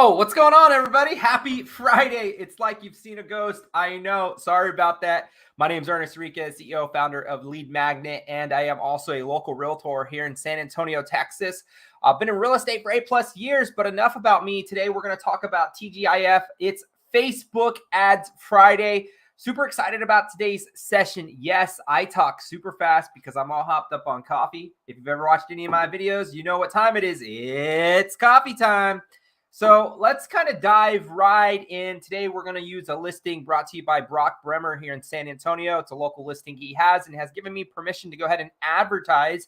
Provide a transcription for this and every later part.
Oh, what's going on, everybody? Happy Friday. It's like you've seen a ghost. I know. Sorry about that. My name is Ernest Riquez, CEO, founder of Lead Magnet, and I am also a local realtor here in San Antonio, Texas. I've been in real estate for 8+ years, but enough about me. Today, we're going to talk about TGIF. It's Facebook Ads Friday. Super excited about today's session. Yes, I talk super fast because I'm all hopped up on coffee. If you've ever watched any of my videos, you know what time it is. It's coffee time. So let's kind of dive right in. Today, we're going to use a listing brought to you by Brock Bremer here in San Antonio. It's a local listing he has and has given me permission to go ahead and advertise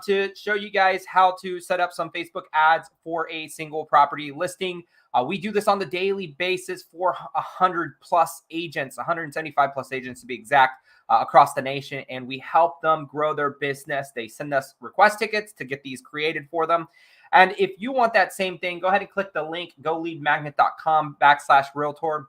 to show you guys how to set up some Facebook ads for a single property listing. We do this on the daily basis for 100+ agents, 175+ agents to be exact, across the nation, and we help them grow their business. They send us request tickets to get these created for them. And if you want that same thing, go ahead and click the link, goleadmagnet.com/realtor.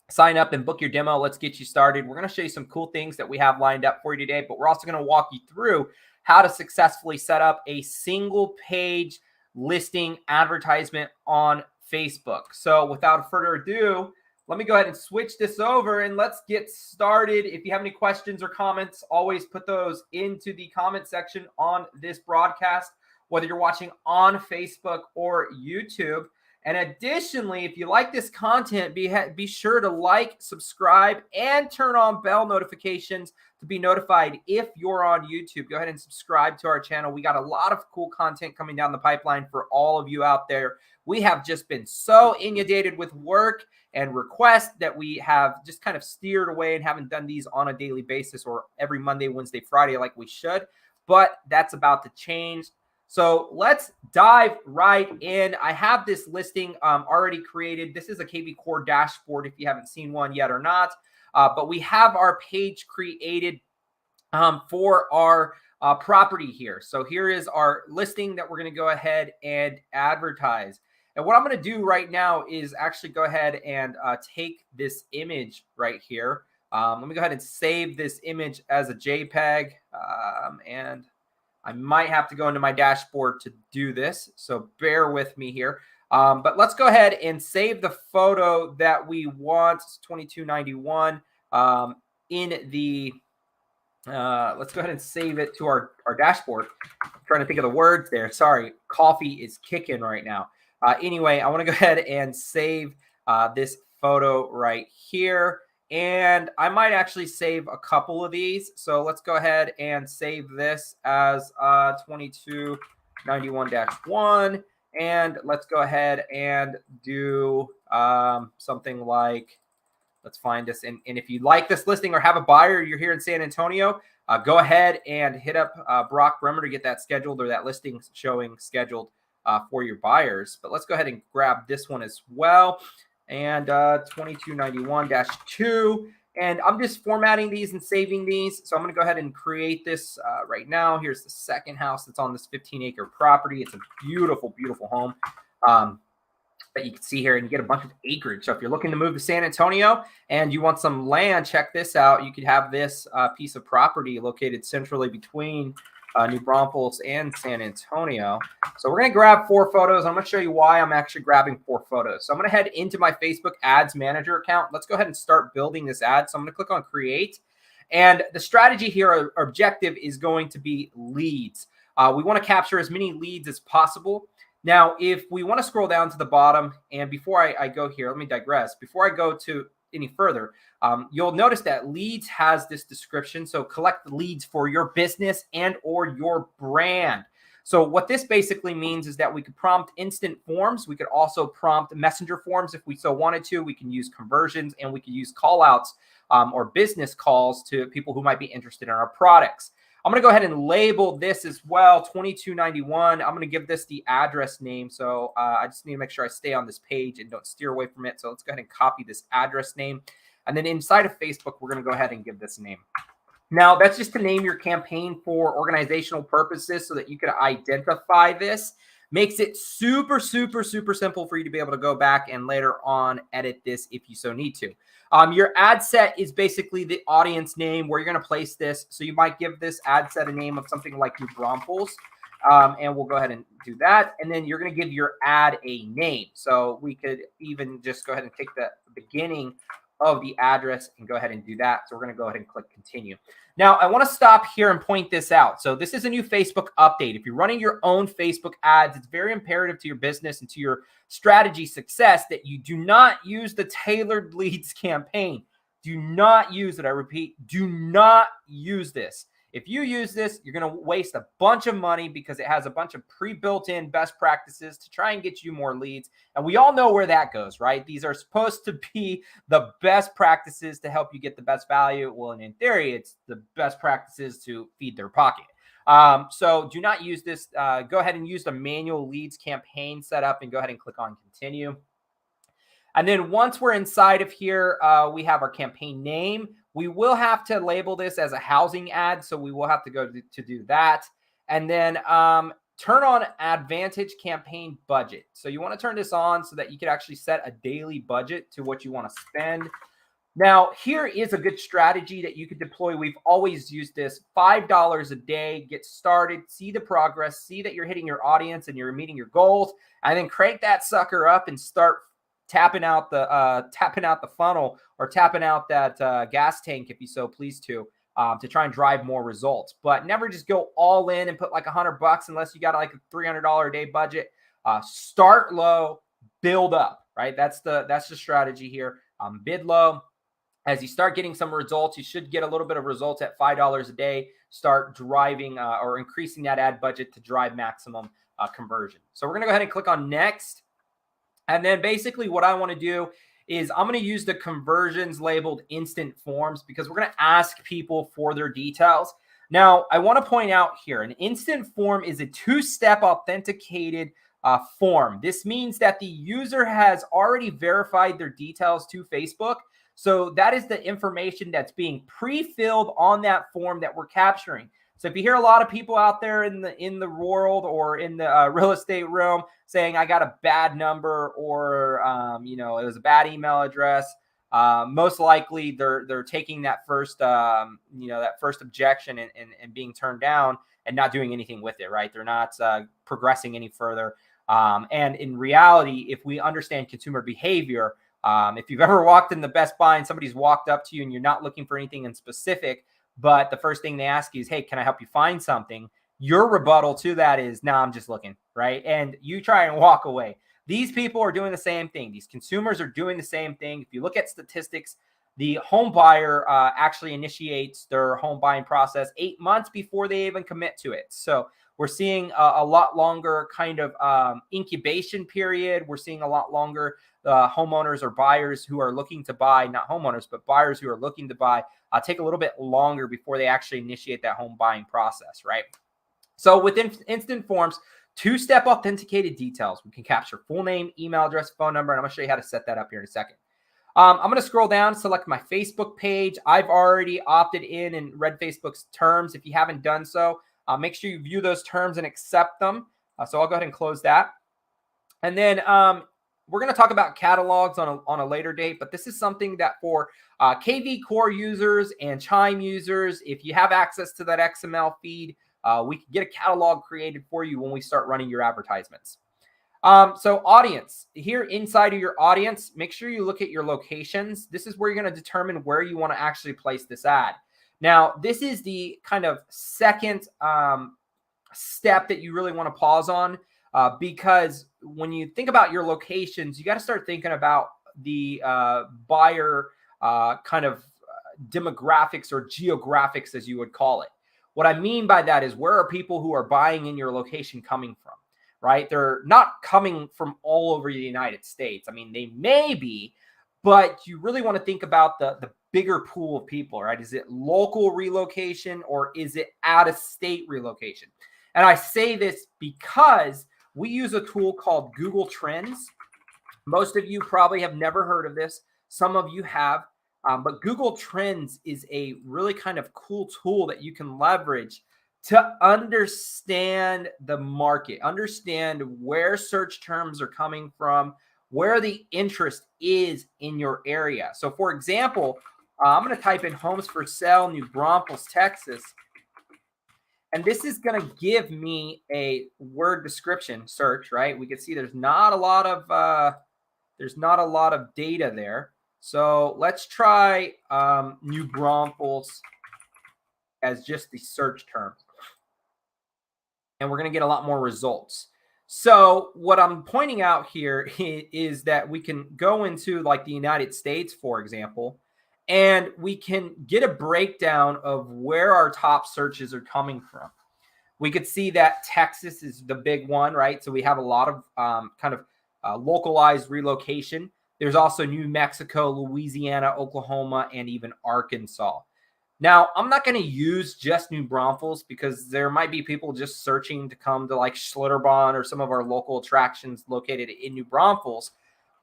Sign up and book your demo. Let's get you started. We're going to show you some cool things that we have lined up for you today, but we're also going to walk you through how to successfully set up a single page listing advertisement on Facebook. So without further ado, let me go ahead and switch this over and let's get started. If you have any questions or comments, always put those into the comment section on this broadcast, whether you're watching on Facebook or YouTube. And additionally, if you like this content, be sure to like, subscribe, and turn on bell notifications to be notified if you're on YouTube. Go ahead and subscribe to our channel. We got a lot of cool content coming down the pipeline for all of you out there. We have just been so inundated with work and requests that we have just kind of steered away and haven't done these on a daily basis or every Monday, Wednesday, Friday like we should. But that's about to change. So let's dive right in. I have this listing already created. This is a KV Core dashboard if you haven't seen one yet or not. But we have our page created for our property here. So here is our listing that we're going to go ahead and advertise. And what I'm going to do right now is actually go ahead and take this image right here. Let me go ahead and save this image as a JPEG. And I might have to go into my dashboard to do this, so bear with me here. But let's go ahead and save the photo that we want. It's 2291 in the, let's go ahead and save it to our dashboard. I'm trying to think of the words there. Sorry, coffee is kicking right now. Anyway, I want to go ahead and save this photo right here. And I might actually save a couple of these. So let's go ahead and save this as 2291-1. And let's go ahead and do something like, let's find this. And if you like this listing or have a buyer, you're here in San Antonio, go ahead and hit up Brock Bremer to get that scheduled or that listing showing scheduled for your buyers. But let's go ahead and grab this one as well. And 2291-2. And I'm just formatting these and saving these. So I'm going to go ahead and create this right now. Here's the second house that's on this 15-acre property. It's a beautiful, beautiful home that you can see here, and you get a bunch of acreage. So if you're looking to move to San Antonio and you want some land, check this out. You could have this piece of property located centrally between New Braunfels and San Antonio. So we're going to grab 4 photos. I'm going to show you why I'm actually grabbing 4 photos. So I'm going to head into my Facebook Ads Manager account. Let's go ahead and start building this ad. So I'm going to click on Create. And the strategy here, our objective is going to be leads. We want to capture as many leads as possible. Now, if we want to scroll down to the bottom, and before I go here, let me digress. Before I go to any further, you'll notice that leads has this description. So collect leads for your business and or your brand. So what this basically means is that we could prompt instant forms. We could also prompt messenger forms if we so wanted to. We can use conversions, and we can use call outs or business calls to people who might be interested in our products. I'm going to go ahead and label this as well, 2291. I'm going to give this the address name. So I just need to make sure I stay on this page and don't steer away from it. So let's go ahead and copy this address name. And then inside of Facebook, we're going to go ahead and give this a name. Now, that's just to name your campaign for organizational purposes so that you can identify this. Makes it super, super, super simple for you to be able to go back and later on edit this if you so need to. Your ad set is basically the audience name where you're going to place this. So you might give this ad set a name of something like New Braunfels. And we'll go ahead and do that. And then you're going to give your ad a name. So we could even just go ahead and take the beginning of the address and go ahead and do that. So we're going to go ahead and click continue. Now, I want to stop here and point this out. So this is a new Facebook update. If you're running your own Facebook ads, it's very imperative to your business and to your strategy success that you do not use the tailored leads campaign. Do not use it. I repeat, do not use this. If you use this, you're going to waste a bunch of money because it has a bunch of pre-built-in best practices to try and get you more leads. And we all know where that goes, right? These are supposed to be the best practices to help you get the best value. Well, and in theory, it's the best practices to feed their pocket. So do not use this. Go ahead and use the manual leads campaign setup and go ahead and click on continue. And then once we're inside of here, we have our campaign name. We will have to label this as a housing ad, so we will have to go to do that. And then turn on Advantage Campaign Budget. So you want to turn this on so that you can actually set a daily budget to what you want to spend. Now, here is a good strategy that you could deploy. We've always used this. $5 a day, get started, see the progress, see that you're hitting your audience and you're meeting your goals, and then crank that sucker up and start tapping out the funnel or tapping out that gas tank, if you so please, to try and drive more results. But never just go all in and put like $100 unless you got like a $300 a day budget. Start low, build up, right? That's the strategy here. Bid low. As you start getting some results, you should get a little bit of results at $5 a day. Start driving or increasing that ad budget to drive maximum conversion. So we're going to go ahead and click on next. And then basically what I want to do is I'm going to use the conversions labeled instant forms because we're going to ask people for their details. Now, I want to point out here, an instant form is a two-step authenticated form. This means that the user has already verified their details to Facebook. So that is the information that's being pre-filled on that form that we're capturing. So if you hear a lot of people out there in the world or in the real estate realm saying I got a bad number or it was a bad email address, most likely they're taking that first objection and being turned down and not doing anything with it, right? They're not progressing any further. And in reality, if we understand consumer behavior, if you've ever walked in the Best Buy and somebody's walked up to you and you're not looking for anything in specific, but the first thing they ask you is, hey, can I help you find something? Your rebuttal to that is, no, I'm just looking, right? And you try and walk away. These people are doing the same thing. These consumers are doing the same thing. If you look at statistics, the home buyer actually initiates their home buying process 8 months before they even commit to it. So we're seeing a lot longer kind of incubation period. We're seeing a lot longer homeowners or buyers who are looking to buy, not homeowners, but buyers who are looking to buy, take a little bit longer before they actually initiate that home buying process, right? So within instant forms, two-step authenticated details. We can capture full name, email address, phone number, and I'm going to show you how to set that up here in a second. I'm going to scroll down, select my Facebook page. I've already opted in and read Facebook's terms. If you haven't done so, make sure you view those terms and accept them. So I'll go ahead and close that. And then we're going to talk about catalogs on a later date, but this is something that for KV Core users and Chime users, if you have access to that XML feed, we can get a catalog created for you when we start running your advertisements. So audience, here inside of your audience, make sure you look at your locations. This is where you're going to determine where you want to actually place this ad. Now, this is the kind of second step that you really want to pause on because when you think about your locations, you got to start thinking about the buyer kind of demographics or geographics, as you would call it. What I mean by that is where are people who are buying in your location coming from, right? They're not coming from all over the United States. I mean, they may be, but you really want to think about the bigger pool of people, right? Is it local relocation or is it out-of-state relocation? And I say this because we use a tool called Google Trends. Most of you probably have never heard of this. Some of you have. But Google Trends is a really kind of cool tool that you can leverage to understand the market, understand where search terms are coming from, where the interest is in your area. So for example, I'm going to type in homes for sale, New Braunfels, Texas. And this is going to give me a word description search, right? We can see there's not a lot of data there. So let's try New Braunfels as just the search term. And we're going to get a lot more results. So what I'm pointing out here is that we can go into like the United States, for example, and we can get a breakdown of where our top searches are coming from. We could see that Texas is the big one, right? So we have a lot of localized relocation. There's also New Mexico, Louisiana, Oklahoma, and even Arkansas. Now, I'm not going to use just New Braunfels because there might be people just searching to come to like Schlitterbahn or some of our local attractions located in New Braunfels.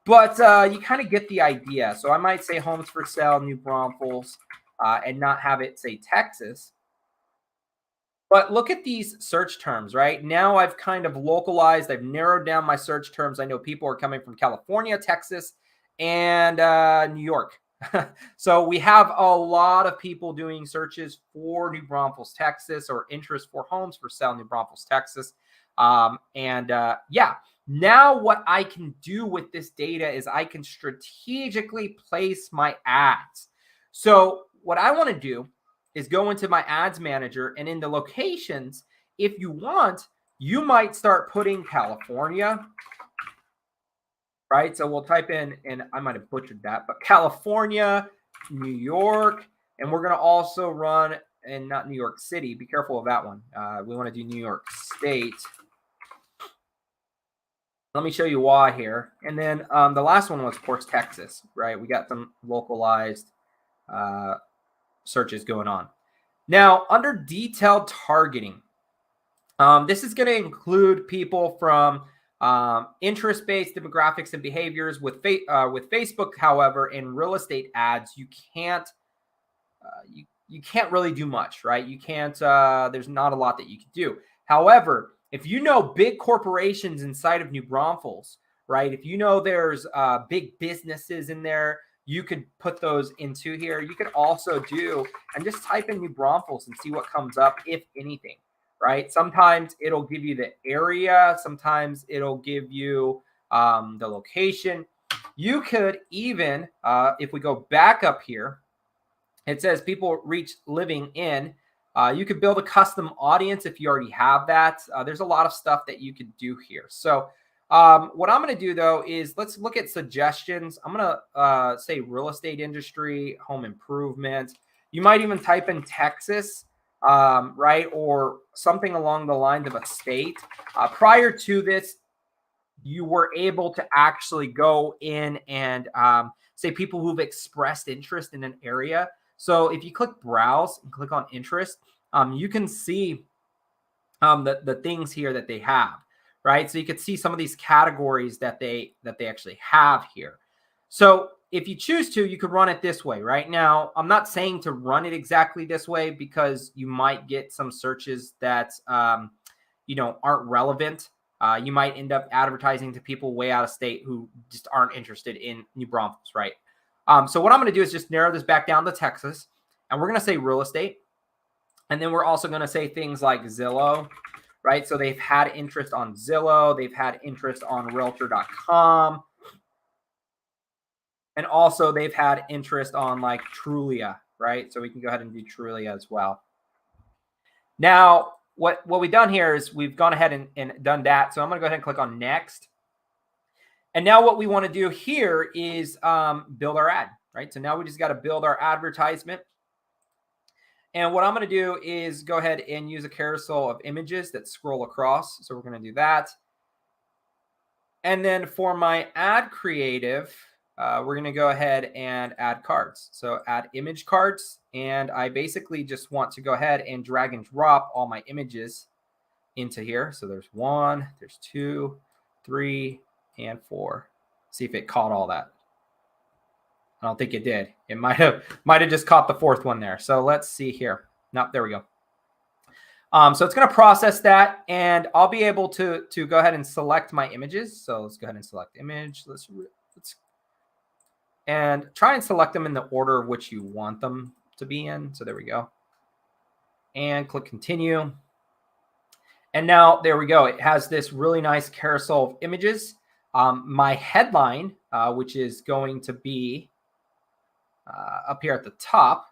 But you kind of get the idea. So I might say homes for sale, New Braunfels, and not have it say Texas. But look at these search terms, right? Now I've kind of localized. I've narrowed down my search terms. I know people are coming from California, Texas, and New York. So we have a lot of people doing searches for New Braunfels, Texas, or interest for homes for sale in New Braunfels, Texas. Yeah, now what I can do with this data is I can strategically place my ads. So what I want to do is go into my ads manager, and in the locations, if you want, you might start putting California, right? So we'll type in, and I might have butchered that, but California, New York, and we're going to also run, and not New York City. Be careful of that one. We want to do New York State. Let me show you why here. And then the last one was, of course, Texas, right? We got some localized searches going on. Now, under detailed targeting, this is going to include people from interest-based demographics and behaviors. With Facebook, however, in real estate ads, you can't really do much, right? You can't. There's not a lot that you can do. However, if you know big corporations inside of New Braunfels, right? If you know there's big businesses in there, you could put those into here. You could also do and just type in New Braunfels and see what comes up, if anything. Right? Sometimes it'll give you the area. Sometimes it'll give you the location. You could even, if we go back up here, it says people reach living in. You could build a custom audience if you already have that. There's a lot of stuff that you could do here. So what I'm going to do, though, is let's look at suggestions. I'm going to say real estate industry, home improvement. You might even type in Texas. Right, or something along the lines of a state. Prior to this, you were able to actually go in and say people who've expressed interest in an area. So if you click browse and click on interest, you can see the things here that they have, right? So you could see some of these categories that they actually have here. So if you choose to, you could run it this way. Right now, I'm not saying to run it exactly this way because you might get some searches that aren't relevant. You might end up advertising to people way out of state who just aren't interested in New Braunfels, right? So what I'm going to do is just narrow this back down to Texas, and we're going to say real estate. And then we're also going to say things like Zillow, right? So they've had interest on Zillow. They've had interest on Realtor.com. And also they've had interest on like Trulia, right? So we can go ahead and do Trulia as well. Now, what we've done here is we've gone ahead and done that. So I'm going to go ahead and click on next. And now what we want to do here is build our ad, right? So now we just got to build our advertisement. And what I'm going to do is go ahead and use a carousel of images that scroll across. So we're going to do that. And then for my ad creative, we're going to go ahead and add cards. So add image cards. And I basically just want to go ahead and drag and drop all my images into here. So there's 1, there's 2, 3, and 4. See if it caught all that. I don't think it did. It might have just caught the 4th one there. So let's see here. Nope, there we go. So it's going to process that, and I'll be able to go ahead and select my images. So let's go ahead and select image. Let's and try and select them in the order of which you want them to be in. So there we go. And click continue. And now there we go. It has this really nice carousel of images. My headline, which is going to be up here at the top,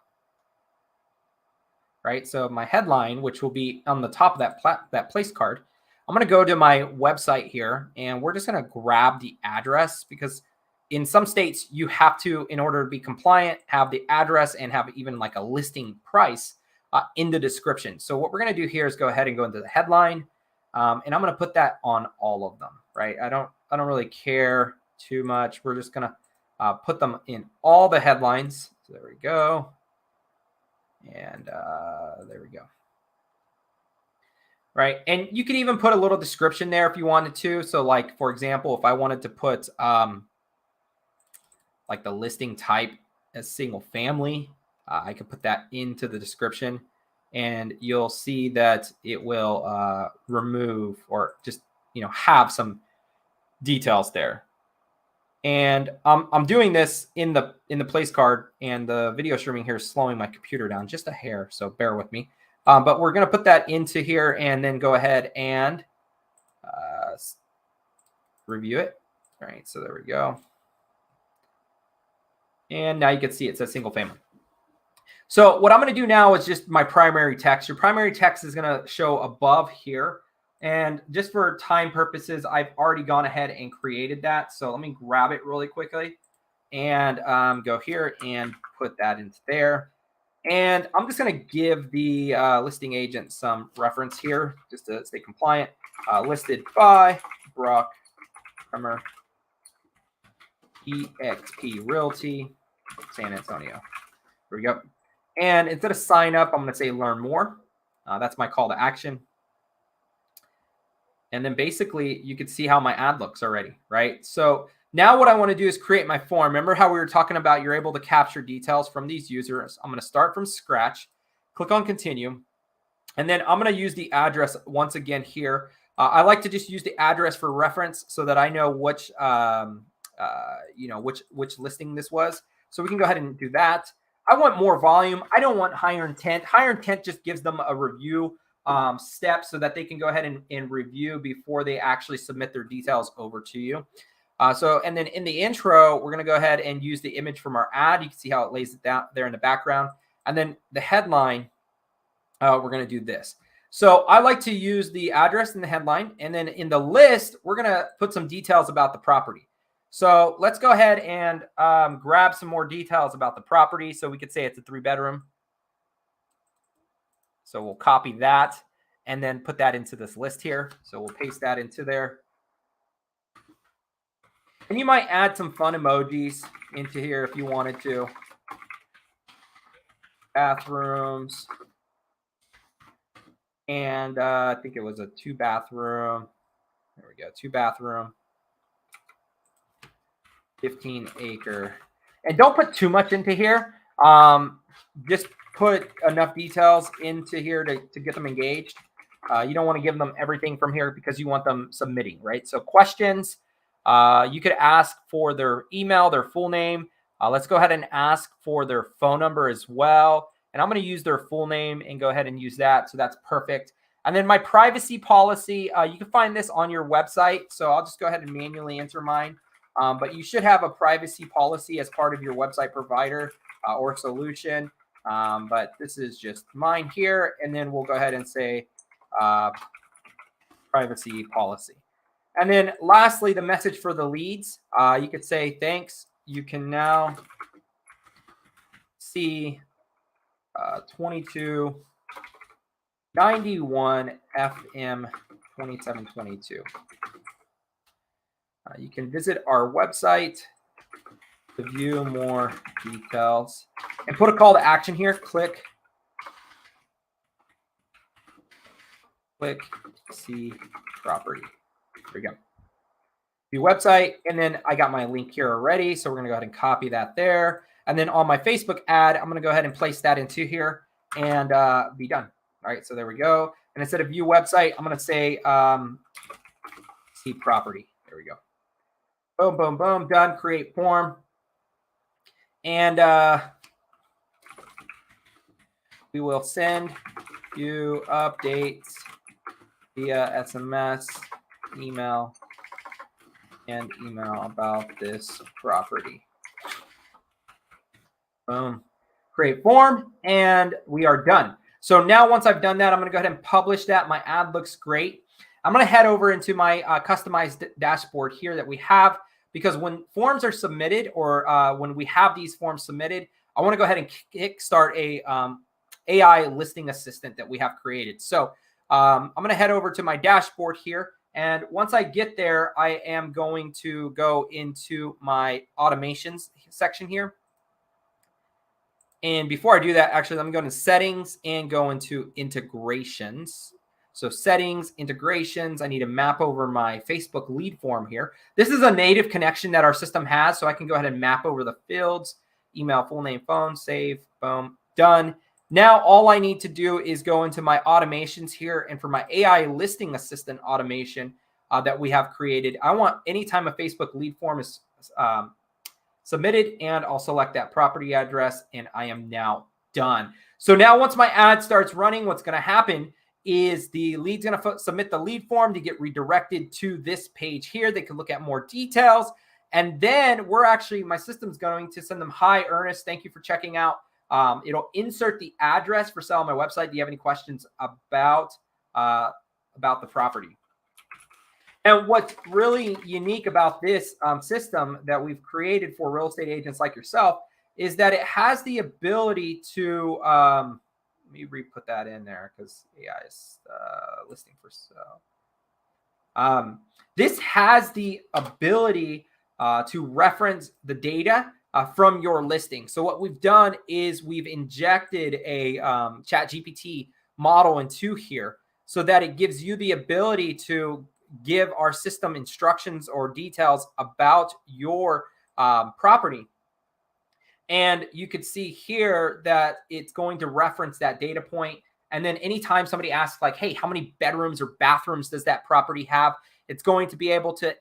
right? So my headline, which will be on the top of that place card, I'm going to go to my website here, and we're just going to grab the address, because in some states you have to, in order to be compliant, have the address and have even like a listing price in the description. So what we're going to do here is go ahead and go into the headline, and I'm going to put that on all of them, right? I don't really care too much. We're just going to put them in all the headlines. So there we go. And there we go. Right. And you can even put a little description there if you wanted to. So like, for example, if I wanted to put like the listing type as single family, I could put that into the description, and you'll see that it will remove or just, have some details there. And I'm doing this in the place card, and the video streaming here is slowing my computer down just a hair, so bear with me. But we're going to put that into here and then go ahead and review it. All right, so there we go. And now you can see it says single family. So what I'm going to do now is just my primary text. Your primary text is going to show above here. And just for time purposes, I've already gone ahead and created that. So let me grab it really quickly and go here and put that into there. And I'm just going to give the listing agent some reference here just to stay compliant. Listed by Brock Bremer, EXP Realty, San Antonio. Here we go. And instead of sign up, I'm going to say learn more. That's my call to action. And then basically you can see how my ad looks already, right? So now what I want to do is create my form. Remember how we were talking about you're able to capture details from these users. I'm going to start from scratch, click on continue, and then I'm going to use the address once again here. I like to just use the address for reference so that I know which, which listing this was. So we can go ahead and do that. I want more volume. I don't want higher intent. Higher intent just gives them a review step so that they can go ahead and review before they actually submit their details over to you. And then in the intro, we're going to go ahead and use the image from our ad. You can see how it lays it down there in the background. And then the headline, we're going to do this. So I like to use the address in the headline. And then in the list, we're going to put some details about the property. So let's go ahead and grab some more details about the property. So we could say it's a 3-bedroom. So we'll copy that and then put that into this list here. So we'll paste that into there. And you might add some fun emojis into here if you wanted to. Bathrooms. And I think it was a 2-bathroom. There we go, 2-bathroom. 15-acre. And don't put too much into here. Just put enough details into here to get them engaged. You don't want to give them everything from here because you want them submitting, right? So questions, you could ask for their email, their full name. Let's go ahead and ask for their phone number as well. And I'm going to use their full name and go ahead and use that. So that's perfect. And then my privacy policy, you can find this on your website. So I'll just go ahead and manually enter mine. But you should have a privacy policy as part of your website provider or solution. But this is just mine here. And then we'll go ahead and say privacy policy. And then lastly, the message for the leads. You could say, thanks. You can now see 2291 FM 2722. You can visit our website to view more details and put a call to action here. Click see property. There we go. View website. And then I got my link here already. So we're going to go ahead and copy that there. And then on my Facebook ad, I'm going to go ahead and place that into here and be done. All right. So there we go. And instead of view website, I'm going to say see property. There we go. Boom, boom, boom. Done. Create form. And we will send you updates via SMS, email, and email about this property. Boom. Create form, and we are done. So now once I've done that, I'm going to go ahead and publish that. My ad looks great. I'm going to head over into my customized dashboard here that we have, because when forms are submitted, or when we have these forms submitted, I want to go ahead and kickstart a AI listing assistant that we have created. So I'm going to head over to my dashboard here. And once I get there, I am going to go into my automations section here. And before I do that, actually, let me go into settings and go into integrations. So settings, integrations, I need to map over my Facebook lead form here. This is a native connection that our system has, so I can go ahead and map over the fields, email, full name, phone, save, boom, done. Now, all I need to do is go into my automations here, and for my AI listing assistant automation that we have created, I want anytime a Facebook lead form is submitted, and I'll select that property address, and I am now done. So now once my ad starts running, what's going to happen is the lead's going to submit the lead form to get redirected to this page here. They can look at more details, and then my system's going to send them, hi, Ernest, thank you for checking out. It'll insert the address for sale on my website. Do you have any questions about the property? And what's really unique about this system that we've created for real estate agents like yourself is that it has the ability to, let me re-put that in there because AI is listing for sale. This has the ability to reference the data from your listing. So what we've done is we've injected a ChatGPT model into here so that it gives you the ability to give our system instructions or details about your property. And you could see here that it's going to reference that data point. And then anytime somebody asks like, hey, how many bedrooms or bathrooms does that property have? It's going to be able to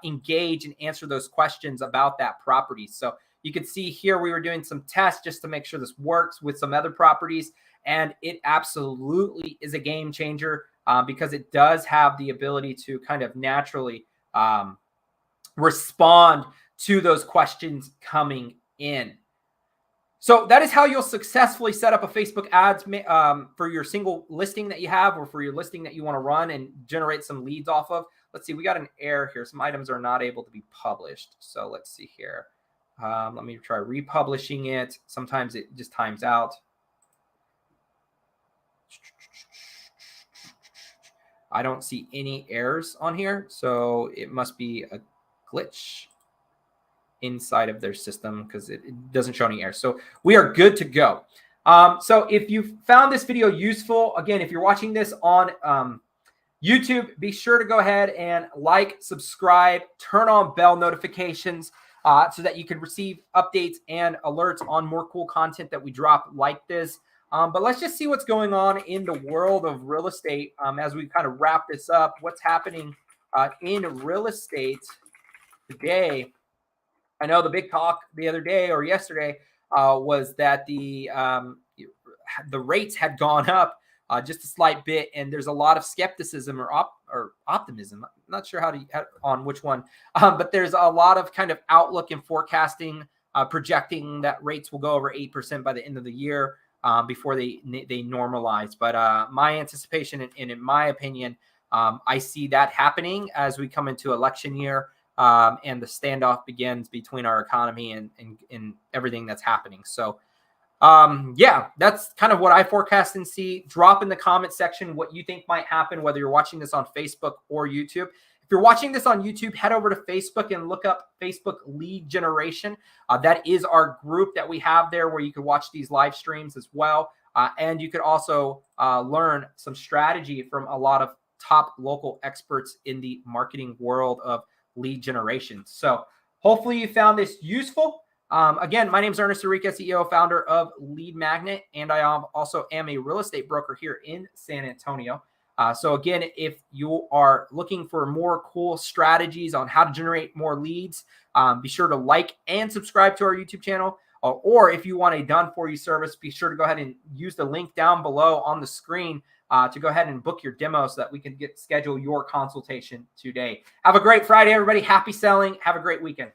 engage and answer those questions about that property. So you can see here we were doing some tests just to make sure this works with some other properties. And it absolutely is a game changer because it does have the ability to kind of naturally respond to those questions coming in. So that is how you'll successfully set up a Facebook ads for your single listing that you have, or for your listing that you want to run and generate some leads off of. Let's see, we got an error here. Some items are not able to be published. So let's see here. Let me try republishing it. Sometimes it just times out. I don't see any errors on here, so it must be a glitch inside of their system because it doesn't show any errors. So we are good to go. So if you found this video useful, again, if you're watching this on YouTube, be sure to go ahead and like, subscribe, turn on bell notifications so that you can receive updates and alerts on more cool content that we drop like this. But let's just see what's going on in the world of real estate as we kind of wrap this up. What's happening in real estate today? I know the big talk the other day or yesterday was that the rates had gone up just a slight bit, and there's a lot of skepticism or optimism. I'm not sure on which one, but there's a lot of kind of outlook and forecasting, projecting that rates will go over 8% by the end of the year. Before they normalize. But my anticipation and in my opinion, I see that happening as we come into election year and the standoff begins between our economy and everything that's happening. So yeah, that's kind of what I forecast and see. Drop in the comment section what you think might happen, whether you're watching this on Facebook or YouTube. If you're watching this on YouTube, head over to Facebook and look up Facebook Lead Generation. That is our group that we have there where you can watch these live streams as well. And you could also learn some strategy from a lot of top local experts in the marketing world of lead generation. So hopefully you found this useful. Again, my name is Ernest Arica, CEO, founder of Lead Magnet, and I also am a real estate broker here in San Antonio. So again, if you are looking for more cool strategies on how to generate more leads, be sure to like and subscribe to our YouTube channel. Or if you want a done-for-you service, be sure to go ahead and use the link down below on the screen to go ahead and book your demo so that we can schedule your consultation today. Have a great Friday, everybody. Happy selling. Have a great weekend.